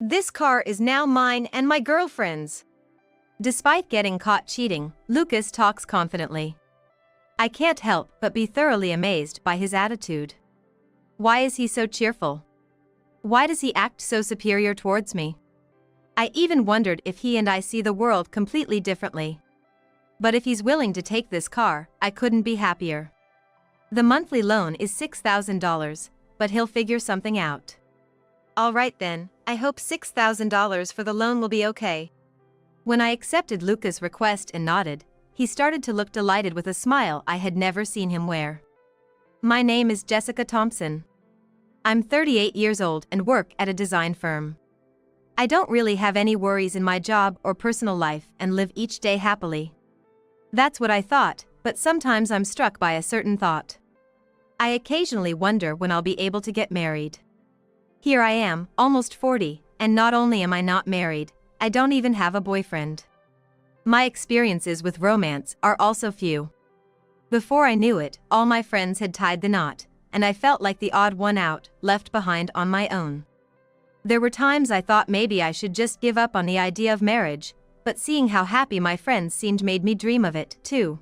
This car is now mine and my girlfriend's. Despite getting caught cheating, Lucas talks confidently. I can't help but be thoroughly amazed by his attitude. Why is he so cheerful? Why does he act so superior towards me? I even wondered if he and I see the world completely differently. But if he's willing to take this car, I couldn't be happier. The monthly loan is $6,000, but he'll figure something out. Alright then, I hope $6,000 for the loan will be okay. When I accepted Lucas' request and nodded, he started to look delighted with a smile I had never seen him wear. My name is Jessica Thompson. I'm 38 years old and work at a design firm. I don't really have any worries in my job or personal life and live each day happily. That's what I thought, but sometimes I'm struck by a certain thought. I occasionally wonder when I'll be able to get married. Here I am, almost 40, and not only am I not married, I don't even have a boyfriend. My experiences with romance are also few. Before I knew it, all my friends had tied the knot, and I felt like the odd one out, left behind on my own. There were times I thought maybe I should just give up on the idea of marriage, but seeing how happy my friends seemed made me dream of it, too.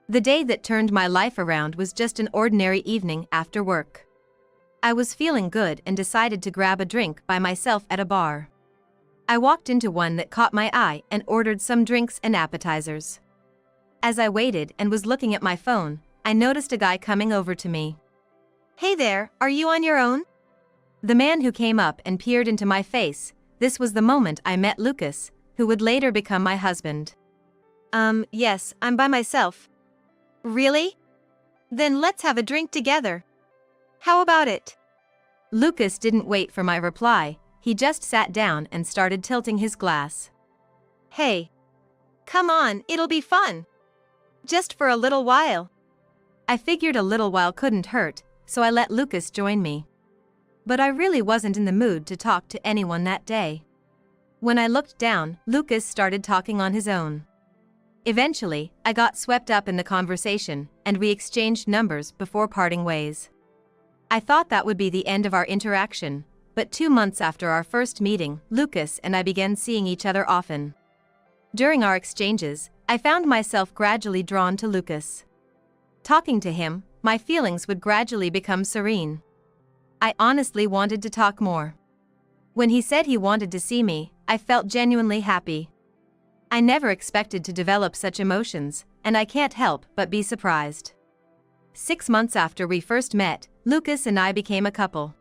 The day that turned my life around was just an ordinary evening after work. I was feeling good and decided to grab a drink by myself at a bar. I walked into one that caught my eye and ordered some drinks and appetizers. As I waited and was looking at my phone, I noticed a guy coming over to me. "Hey there, are you on your own?" The man who came up and peered into my face, this was the moment I met Lucas, who would later become my husband. Yes, I'm by myself." "Really? Then let's have a drink together. How about it?" Lucas didn't wait for my reply, he just sat down and started tilting his glass. "Hey. Come on, it'll be fun. Just for a little while." I figured a little while couldn't hurt, so I let Lucas join me. But I really wasn't in the mood to talk to anyone that day. When I looked down, Lucas started talking on his own. Eventually, I got swept up in the conversation, and we exchanged numbers before parting ways. I thought that would be the end of our interaction, but 2 months after our first meeting, Lucas and I began seeing each other often. During our exchanges, I found myself gradually drawn to Lucas. Talking to him, my feelings would gradually become serene. I honestly wanted to talk more. When he said he wanted to see me, I felt genuinely happy. I never expected to develop such emotions, and I can't help but be surprised. 6 months after we first met, Lucas and I became a couple.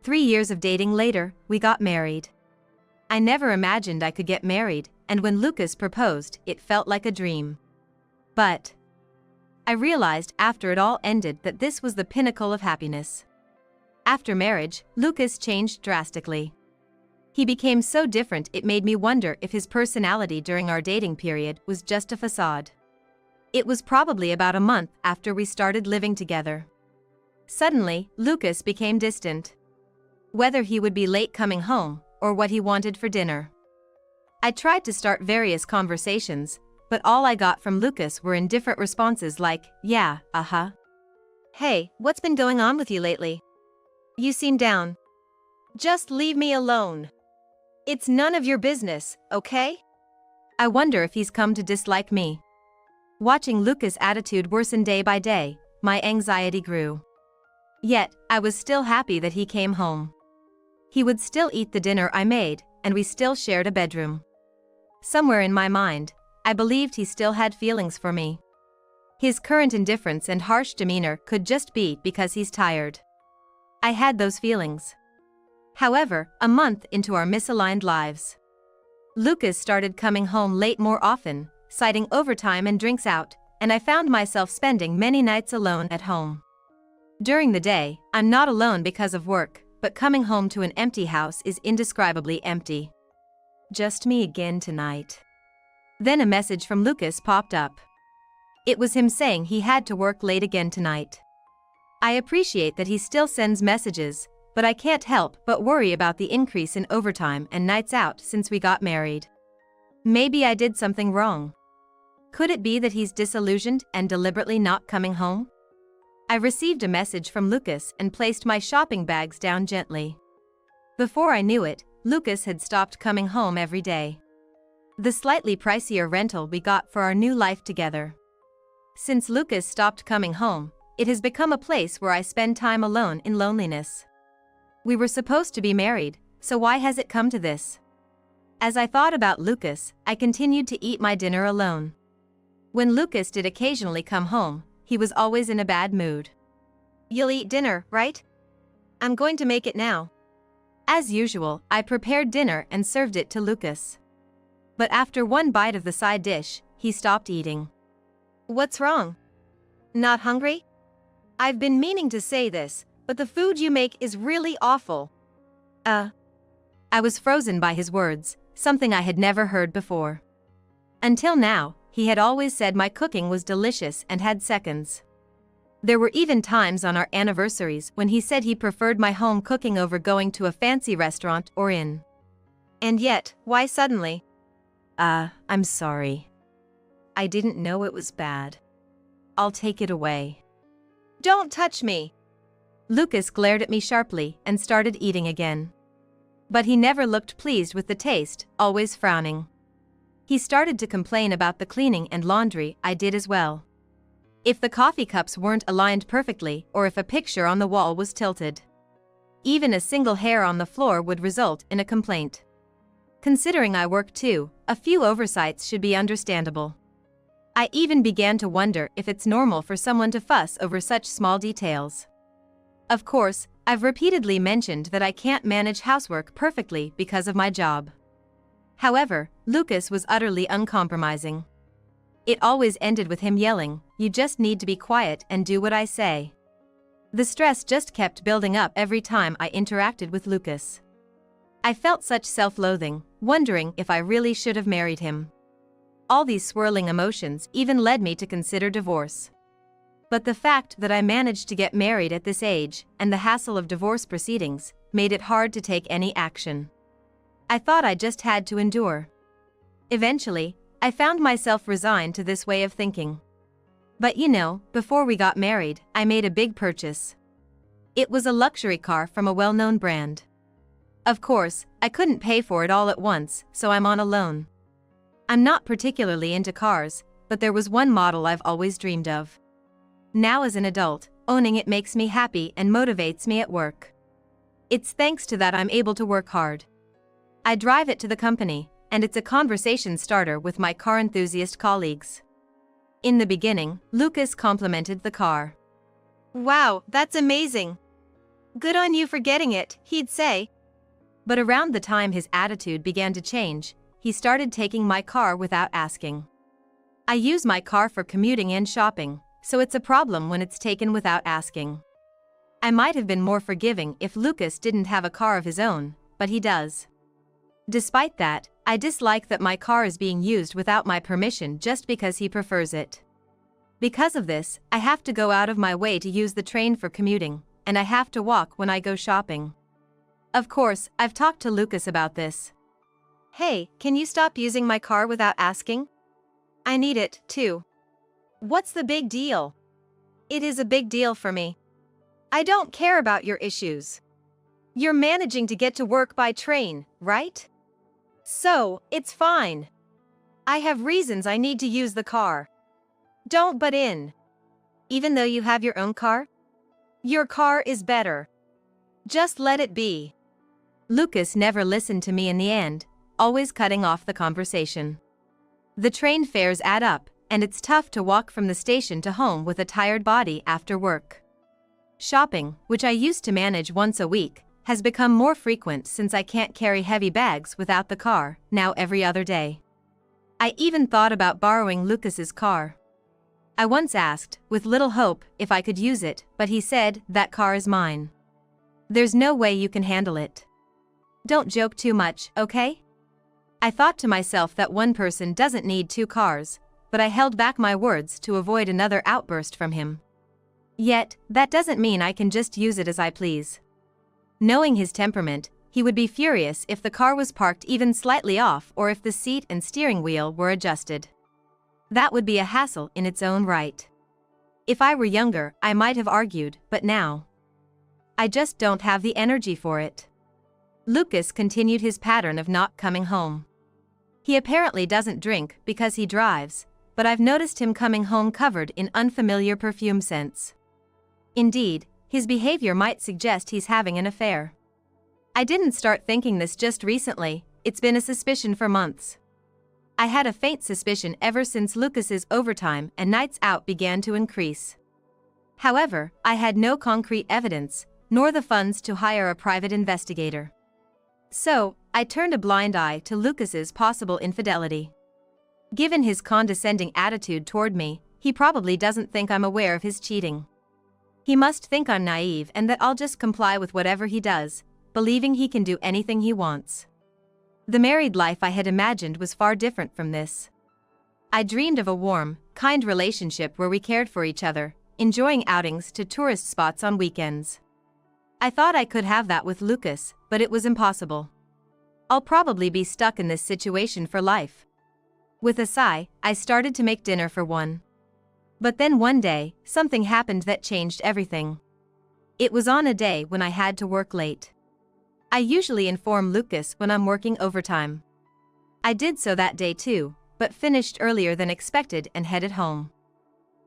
3 years of dating later, we got married. I never imagined I could get married, and when Lucas proposed, it felt like a dream. But I realized after it all ended that this was the pinnacle of happiness. After marriage, Lucas changed drastically. He became so different it made me wonder if his personality during our dating period was just a facade. It was probably about a month after we started living together. Suddenly, Lucas became distant. Whether he would be late coming home, or what he wanted for dinner. I tried to start various conversations, but all I got from Lucas were indifferent responses like, "Yeah, uh-huh." "Hey, what's been going on with you lately? You seem down." "Just leave me alone. It's none of your business, okay?" I wonder if he's come to dislike me. Watching Lucas' attitude worsen day by day, my anxiety grew. Yet, I was still happy that he came home. He would still eat the dinner I made, and we still shared a bedroom. Somewhere in my mind, I believed he still had feelings for me. His current indifference and harsh demeanor could just be because he's tired. I had those feelings. However, a month into our misaligned lives, Lucas started coming home late more often, citing overtime and drinks out, and I found myself spending many nights alone at home. During the day, I'm not alone because of work, but coming home to an empty house is indescribably empty. Just me again tonight. Then a message from Lucas popped up. It was him saying he had to work late again tonight. I appreciate that he still sends messages, but I can't help but worry about the increase in overtime and nights out since we got married. Maybe I did something wrong. Could it be that he's disillusioned and deliberately not coming home? I received a message from Lucas and placed my shopping bags down gently. Before I knew it, Lucas had stopped coming home every day. The slightly pricier rental we got for our new life together. Since Lucas stopped coming home, it has become a place where I spend time alone in loneliness. We were supposed to be married, so why has it come to this? As I thought about Lucas, I continued to eat my dinner alone. When Lucas did occasionally come home, he was always in a bad mood. "You'll eat dinner, right? I'm going to make it now." As usual, I prepared dinner and served it to Lucas. But after one bite of the side dish, he stopped eating. "What's wrong? Not hungry? I've been meaning to say this, but the food you make is really awful." I was frozen by his words, something I had never heard before. Until now, he had always said my cooking was delicious and had seconds. There were even times on our anniversaries when he said he preferred my home cooking over going to a fancy restaurant or inn. And yet, why suddenly? I'm sorry. I didn't know it was bad. I'll take it away." "Don't touch me!" Lucas glared at me sharply and started eating again. But he never looked pleased with the taste, always frowning. He started to complain about the cleaning and laundry I did as well. If the coffee cups weren't aligned perfectly or if a picture on the wall was tilted. Even a single hair on the floor would result in a complaint. Considering I work too, a few oversights should be understandable. I even began to wonder if it's normal for someone to fuss over such small details. Of course, I've repeatedly mentioned that I can't manage housework perfectly because of my job. However, Lucas was utterly uncompromising. It always ended with him yelling, "You just need to be quiet and do what I say." The stress just kept building up every time I interacted with Lucas. I felt such self-loathing, wondering if I really should have married him. All these swirling emotions even led me to consider divorce. But the fact that I managed to get married at this age, and the hassle of divorce proceedings, made it hard to take any action. I thought I just had to endure. Eventually, I found myself resigned to this way of thinking. But before we got married, I made a big purchase. It was a luxury car from a well-known brand. Of course, I couldn't pay for it all at once, so I'm on a loan. I'm not particularly into cars, but there was one model I've always dreamed of. Now as an adult, owning it makes me happy and motivates me at work. It's thanks to that I'm able to work hard. I drive it to the company, and it's a conversation starter with my car enthusiast colleagues. In the beginning, Lucas complimented the car. "Wow, that's amazing. Good on you for getting it," he'd say. But around the time his attitude began to change, he started taking my car without asking. I use my car for commuting and shopping, so it's a problem when it's taken without asking. I might have been more forgiving if Lucas didn't have a car of his own, but he does. Despite that, I dislike that my car is being used without my permission just because he prefers it. Because of this, I have to go out of my way to use the train for commuting, and I have to walk when I go shopping. Of course, I've talked to Lucas about this. "Hey, can you stop using my car without asking? I need it, too." "What's the big deal?" "It is a big deal for me. I don't care about your issues. You're managing to get to work by train, right? So, it's fine. I have reasons I need to use the car. Don't butt in. Even though you have your own car? Your car is better. Just let it be." Lucas never listened to me in the end, always cutting off the conversation. The train fares add up, and it's tough to walk from the station to home with a tired body after work. Shopping, which I used to manage once a week, has become more frequent since I can't carry heavy bags without the car, now every other day. I even thought about borrowing Lucas's car. I once asked, with little hope, if I could use it, but he said, "That car is mine. There's no way you can handle it. Don't joke too much, okay?" I thought to myself that one person doesn't need two cars, but I held back my words to avoid another outburst from him. Yet, that doesn't mean I can just use it as I please. Knowing his temperament, he would be furious if the car was parked even slightly off or if the seat and steering wheel were adjusted. That would be a hassle in its own right. If I were younger, I might have argued, but now, I just don't have the energy for it. Lucas continued his pattern of not coming home. He apparently doesn't drink because he drives, but I've noticed him coming home covered in unfamiliar perfume scents. Indeed, his behavior might suggest he's having an affair. I didn't start thinking this just recently, it's been a suspicion for months. I had a faint suspicion ever since Lucas's overtime and nights out began to increase. However, I had no concrete evidence, nor the funds to hire a private investigator. So, I turned a blind eye to Lucas's possible infidelity. Given his condescending attitude toward me, he probably doesn't think I'm aware of his cheating. He must think I'm naive and that I'll just comply with whatever he does, believing he can do anything he wants. The married life I had imagined was far different from this. I dreamed of a warm, kind relationship where we cared for each other, enjoying outings to tourist spots on weekends. I thought I could have that with Lucas, but it was impossible. I'll probably be stuck in this situation for life. With a sigh, I started to make dinner for one. But then one day, something happened that changed everything. It was on a day when I had to work late. I usually inform Lucas when I'm working overtime. I did so that day too, but finished earlier than expected and headed home.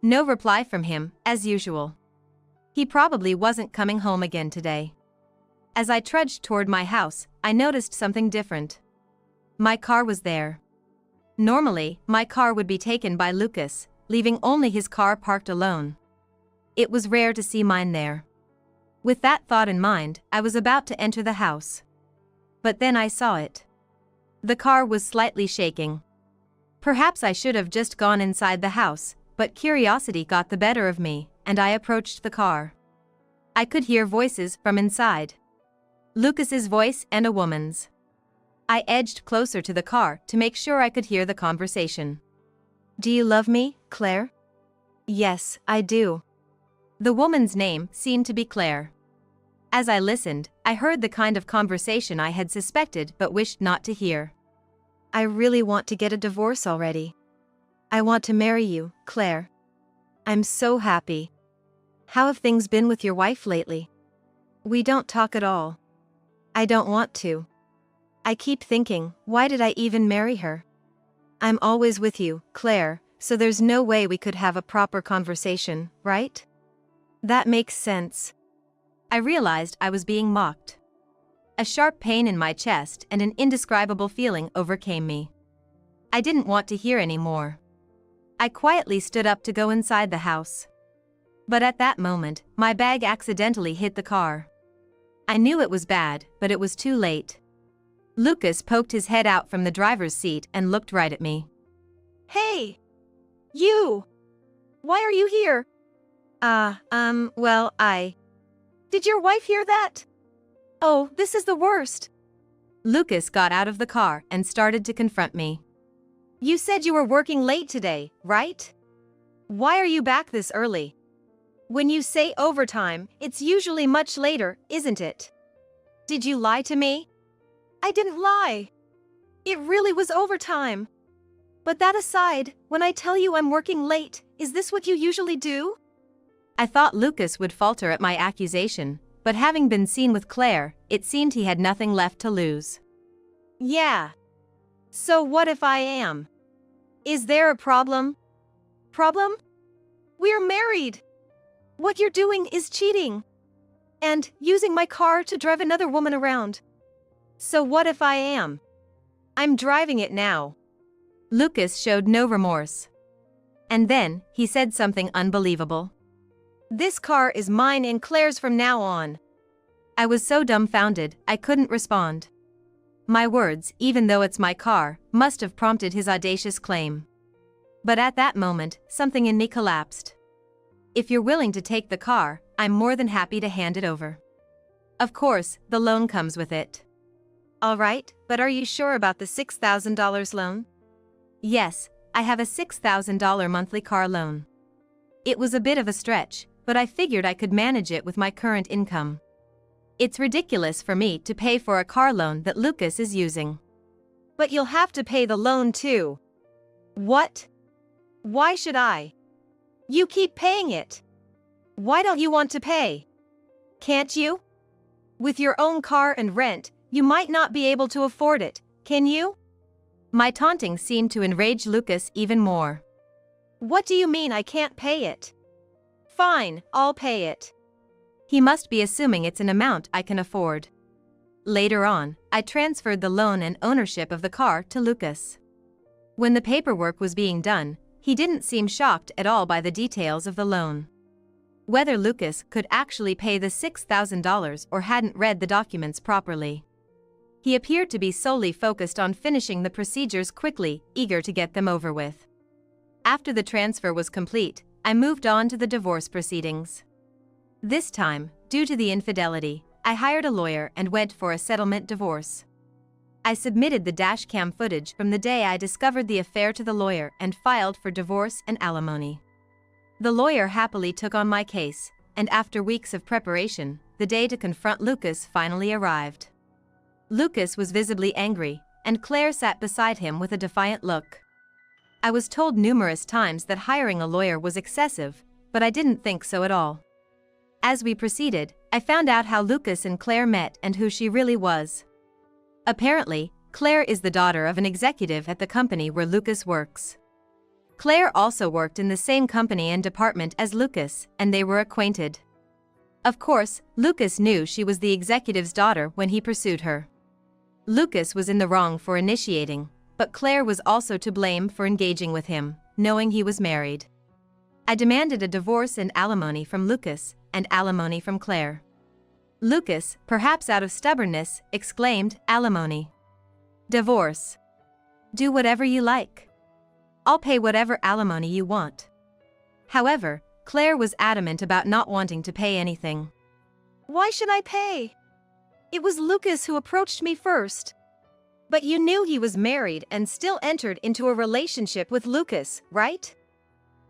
No reply from him, as usual. He probably wasn't coming home again today. As I trudged toward my house, I noticed something different. My car was there. Normally, my car would be taken by Lucas, leaving only his car parked alone. It was rare to see mine there. With that thought in mind, I was about to enter the house. But then I saw it. The car was slightly shaking. Perhaps I should have just gone inside the house, but curiosity got the better of me, and I approached the car. I could hear voices from inside. Lucas's voice and a woman's. I edged closer to the car to make sure I could hear the conversation. "Do you love me, Claire?" "Yes, I do." The woman's name seemed to be Claire. As I listened, I heard the kind of conversation I had suspected but wished not to hear. "I really want to get a divorce already. I want to marry you, Claire. I'm so happy. How have things been with your wife lately?" "We don't talk at all. I don't want to. I keep thinking, why did I even marry her? I'm always with you, Claire, so there's no way we could have a proper conversation, right?" "That makes sense." I realized I was being mocked. A sharp pain in my chest and an indescribable feeling overcame me. I didn't want to hear any more. I quietly stood up to go inside the house. But at that moment, my bag accidentally hit the car. I knew it was bad, but it was too late. Lucas poked his head out from the driver's seat and looked right at me. "Hey! You! Why are you here?" Well, Did your wife hear that? Oh, this is the worst." Lucas got out of the car and started to confront me. "You said you were working late today, right? Why are you back this early? When you say overtime, it's usually much later, isn't it? Did you lie to me?" "I didn't lie. It really was overtime. But that aside, when I tell you I'm working late, is this what you usually do?" I thought Lucas would falter at my accusation, but having been seen with Claire, it seemed he had nothing left to lose. "Yeah. So what if I am? Is there a problem?" "Problem? We're married. What you're doing is cheating. And using my car to drive another woman around. So what if I am? I'm driving it now." Lucas showed no remorse. And then, he said something unbelievable. "This car is mine and Claire's from now on." I was so dumbfounded, I couldn't respond. My words, even though it's my car, must have prompted his audacious claim. But at that moment, something in me collapsed. If you're willing to take the car, I'm more than happy to hand it over. Of course, the loan comes with it. "All right, but are you sure about the $6,000 loan?" Yes, I have a $6,000 monthly car loan. It was a bit of a stretch, but I figured I could manage it with my current income. It's ridiculous for me to pay for a car loan that Lucas is using. "But you'll have to pay the loan too." "What? Why should I? You keep paying it. Why don't you want to pay? Can't you? With your own car and rent, You might not be able to afford it, can you? My taunting seemed to enrage Lucas even more. What do you mean I can't pay it? Fine, I'll pay it. He must be assuming it's an amount I can afford. Later on, I transferred the loan and ownership of the car to Lucas. When the paperwork was being done, he didn't seem shocked at all by the details of the loan. Whether Lucas could actually pay the $6,000 or hadn't read the documents properly. He appeared to be solely focused on finishing the procedures quickly, eager to get them over with. After the transfer was complete, I moved on to the divorce proceedings. This time, due to the infidelity, I hired a lawyer and went for a settlement divorce. I submitted the dashcam footage from the day I discovered the affair to the lawyer and filed for divorce and alimony. The lawyer happily took on my case, and after weeks of preparation, the day to confront Lucas finally arrived. Lucas was visibly angry, and Claire sat beside him with a defiant look. I was told numerous times that hiring a lawyer was excessive, but I didn't think so at all. As we proceeded, I found out how Lucas and Claire met and who she really was. Apparently, Claire is the daughter of an executive at the company where Lucas works. Claire also worked in the same company and department as Lucas, and they were acquainted. Of course, Lucas knew she was the executive's daughter when he pursued her. Lucas was in the wrong for initiating, but Claire was also to blame for engaging with him, knowing he was married. I demanded a divorce and alimony from Lucas, and alimony from Claire. Lucas, perhaps out of stubbornness, exclaimed, "Alimony. Divorce. Do whatever you like. I'll pay whatever alimony you want." However, Claire was adamant about not wanting to pay anything. Why should I pay? It was Lucas who approached me first. But you knew he was married and still entered into a relationship with Lucas, right?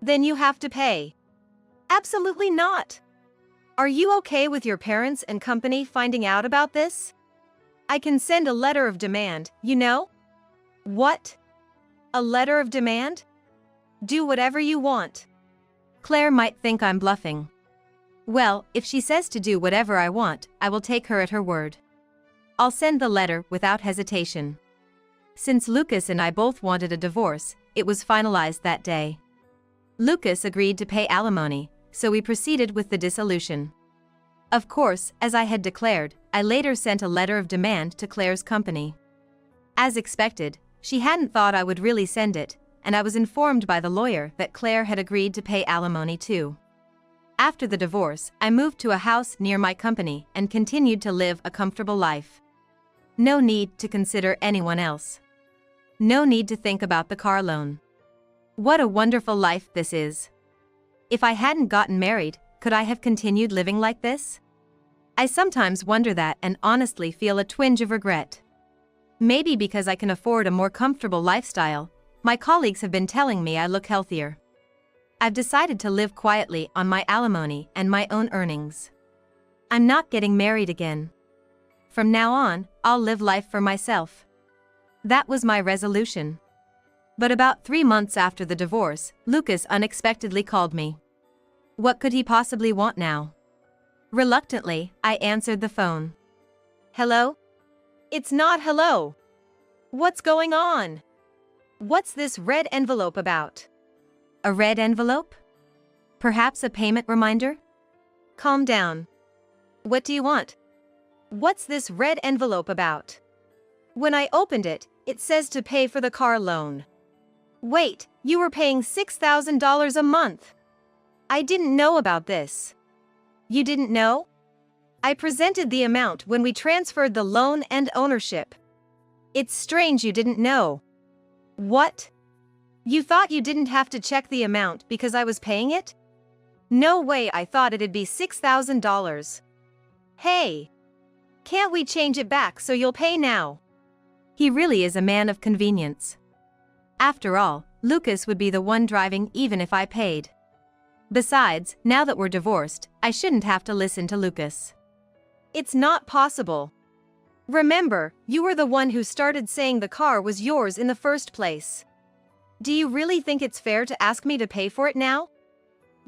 Then you have to pay. Absolutely not. Are you okay with your parents and company finding out about this? I can send a letter of demand, you know? What? A letter of demand? Do whatever you want. Claire might think I'm bluffing. Well, if she says to do whatever I want, I will take her at her word. I'll send the letter without hesitation. Since Lucas and I both wanted a divorce, it was finalized that day. Lucas agreed to pay alimony, so we proceeded with the dissolution. Of course, as I had declared, I later sent a letter of demand to Claire's company. As expected, she hadn't thought I would really send it, and I was informed by the lawyer that Claire had agreed to pay alimony too. After the divorce, I moved to a house near my company and continued to live a comfortable life. No need to consider anyone else. No need to think about the car loan. What a wonderful life this is. If I hadn't gotten married, could I have continued living like this? I sometimes wonder that and honestly feel a twinge of regret. Maybe because I can afford a more comfortable lifestyle, my colleagues have been telling me I look healthier. I've decided to live quietly on my alimony and my own earnings. I'm not getting married again. From now on, I'll live life for myself. That was my resolution. But about 3 months after the divorce, Lucas unexpectedly called me. What could he possibly want now? Reluctantly, I answered the phone. Hello? It's not hello. What's going on? What's this red envelope about? A red envelope? Perhaps a payment reminder? Calm down. What do you want? What's this red envelope about? When I opened it, it says to pay for the car loan. Wait, you were paying $6,000 a month. I didn't know about this. You didn't know? I presented the amount when we transferred the loan and ownership. It's strange you didn't know. What? You thought you didn't have to check the amount because I was paying it? No way, I thought it'd be $6,000. Hey! Can't we change it back so you'll pay now? He really is a man of convenience. After all, Lucas would be the one driving even if I paid. Besides, now that we're divorced, I shouldn't have to listen to Lucas. It's not possible. Remember, you were the one who started saying the car was yours in the first place. Do you really think it's fair to ask me to pay for it now?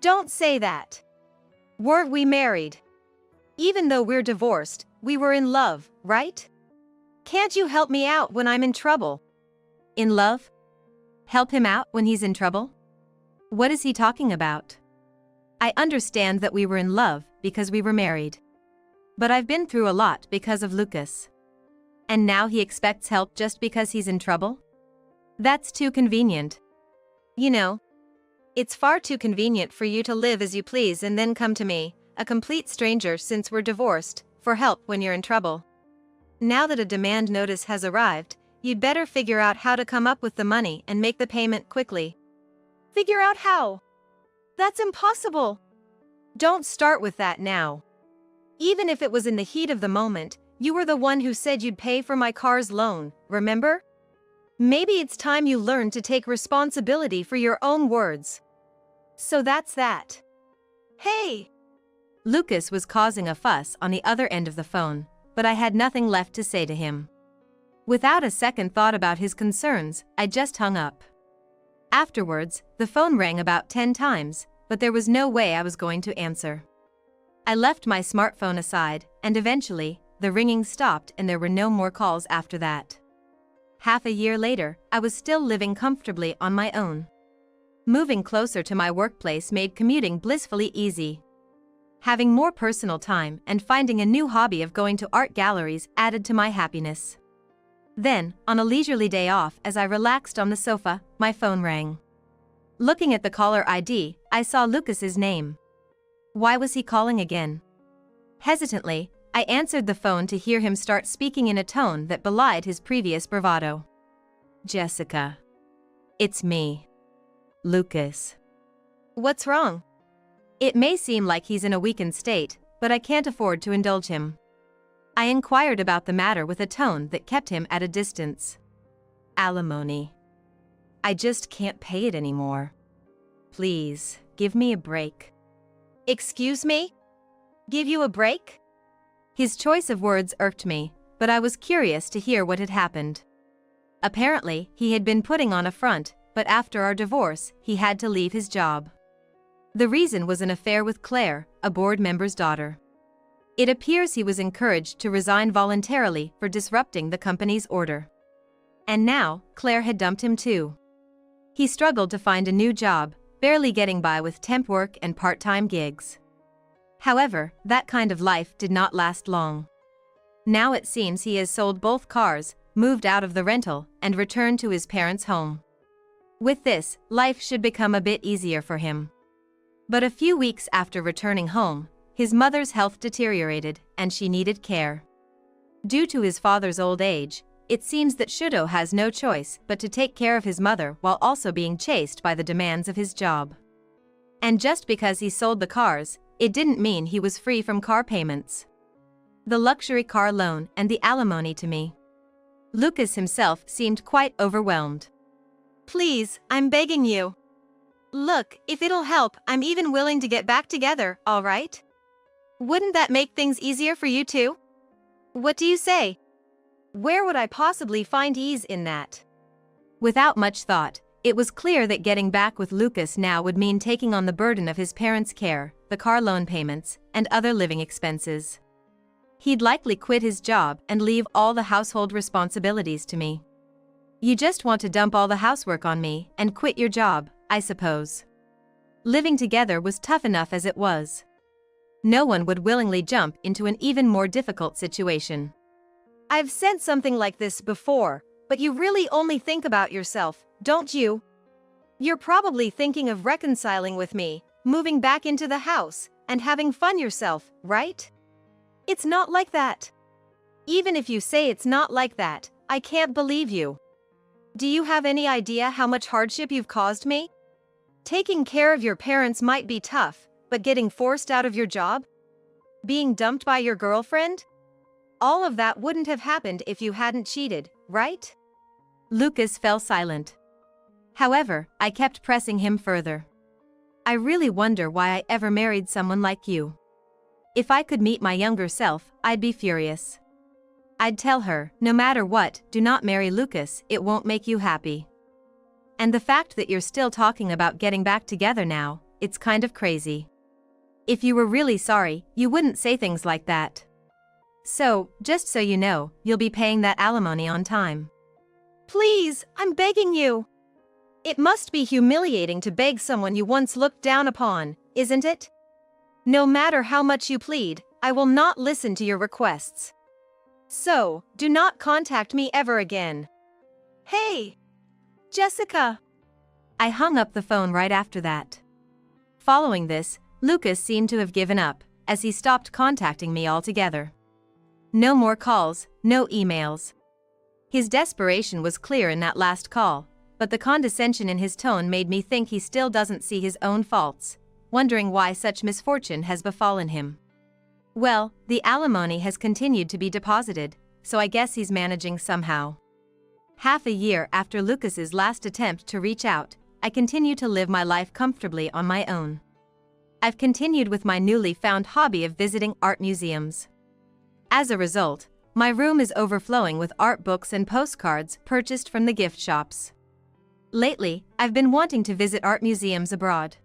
Don't say that. Weren't we married? Even though we're divorced, we were in love, right? Can't you help me out when I'm in trouble? In love? Help him out when he's in trouble? What is he talking about? I understand that we were in love because we were married. But I've been through a lot because of Lucas. And now he expects help just because he's in trouble? That's too convenient. You know, it's far too convenient for you to live as you please and then come to me, a complete stranger since we're divorced, for help when you're in trouble. Now that a demand notice has arrived, you'd better figure out how to come up with the money and make the payment quickly. Figure out how? That's impossible. Don't start with that now. Even if it was in the heat of the moment, you were the one who said you'd pay for my car's loan, remember? Maybe it's time you learned to take responsibility for your own words. So that's that. Hey! Lucas was causing a fuss on the other end of the phone, but I had nothing left to say to him. Without a second thought about his concerns, I just hung up. Afterwards, the phone rang about 10 times, but there was no way I was going to answer. I left my smartphone aside, and eventually, the ringing stopped and there were no more calls after that. Half a year later, I was still living comfortably on my own. Moving closer to my workplace made commuting blissfully easy. Having more personal time and finding a new hobby of going to art galleries added to my happiness. Then, on a leisurely day off as I relaxed on the sofa, my phone rang. Looking at the caller ID, I saw Lucas's name. Why was he calling again? Hesitantly, I answered the phone to hear him start speaking in a tone that belied his previous bravado. Jessica. It's me. Lucas. What's wrong? It may seem like he's in a weakened state, but I can't afford to indulge him. I inquired about the matter with a tone that kept him at a distance. Alimony. I just can't pay it anymore. Please, give me a break. Excuse me? Give you a break? His choice of words irked me, but I was curious to hear what had happened. Apparently, he had been putting on a front, but after our divorce, he had to leave his job. The reason was an affair with Claire, a board member's daughter. It appears he was encouraged to resign voluntarily for disrupting the company's order. And now, Claire had dumped him too. He struggled to find a new job, barely getting by with temp work and part-time gigs. However, that kind of life did not last long. Now it seems he has sold both cars, moved out of the rental, and returned to his parents' home. With this, life should become a bit easier for him. But a few weeks after returning home, his mother's health deteriorated, and she needed care. Due to his father's old age, it seems that Shudo has no choice but to take care of his mother while also being chased by the demands of his job. And just because he sold the cars, it didn't mean he was free from car payments. The luxury car loan and the alimony to me. Lucas himself seemed quite overwhelmed. Please, I'm begging you. Look, if it'll help, I'm even willing to get back together, all right? Wouldn't that make things easier for you too? What do you say? Where would I possibly find ease in that? Without much thought, it was clear that getting back with Lucas now would mean taking on the burden of his parents' care, the car loan payments, and other living expenses. He'd likely quit his job and leave all the household responsibilities to me. You just want to dump all the housework on me and quit your job, I suppose. Living together was tough enough as it was. No one would willingly jump into an even more difficult situation. I've said something like this before, but you really only think about yourself, don't you? You're probably thinking of reconciling with me, moving back into the house, and having fun yourself, right? It's not like that. Even if you say it's not like that, I can't believe you. Do you have any idea how much hardship you've caused me? Taking care of your parents might be tough, but getting forced out of your job? Being dumped by your girlfriend? All of that wouldn't have happened if you hadn't cheated, right? Lucas fell silent. However, I kept pressing him further. I really wonder why I ever married someone like you. If I could meet my younger self, I'd be furious. I'd tell her, no matter what, do not marry Lucas, it won't make you happy. And the fact that you're still talking about getting back together now, it's kind of crazy. If you were really sorry, you wouldn't say things like that. So, just so you know, you'll be paying that alimony on time. Please, I'm begging you. It must be humiliating to beg someone you once looked down upon, isn't it? No matter how much you plead, I will not listen to your requests. So, do not contact me ever again. Hey! Jessica! I hung up the phone right after that. Following this, Lucas seemed to have given up, as he stopped contacting me altogether. No more calls, no emails. His desperation was clear in that last call, but the condescension in his tone made me think he still doesn't see his own faults, wondering why such misfortune has befallen him. Well, the alimony has continued to be deposited, so I guess he's managing somehow. Half a year after Lucas's last attempt to reach out, I continue to live my life comfortably on my own. I've continued with my newly found hobby of visiting art museums. As a result, my room is overflowing with art books and postcards purchased from the gift shops. Lately, I've been wanting to visit art museums abroad.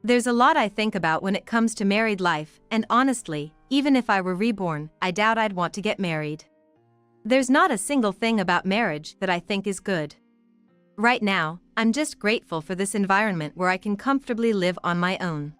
There's a lot I think about when it comes to married life, and honestly, even if I were reborn, I doubt I'd want to get married. There's not a single thing about marriage that I think is good. Right now, I'm just grateful for this environment where I can comfortably live on my own.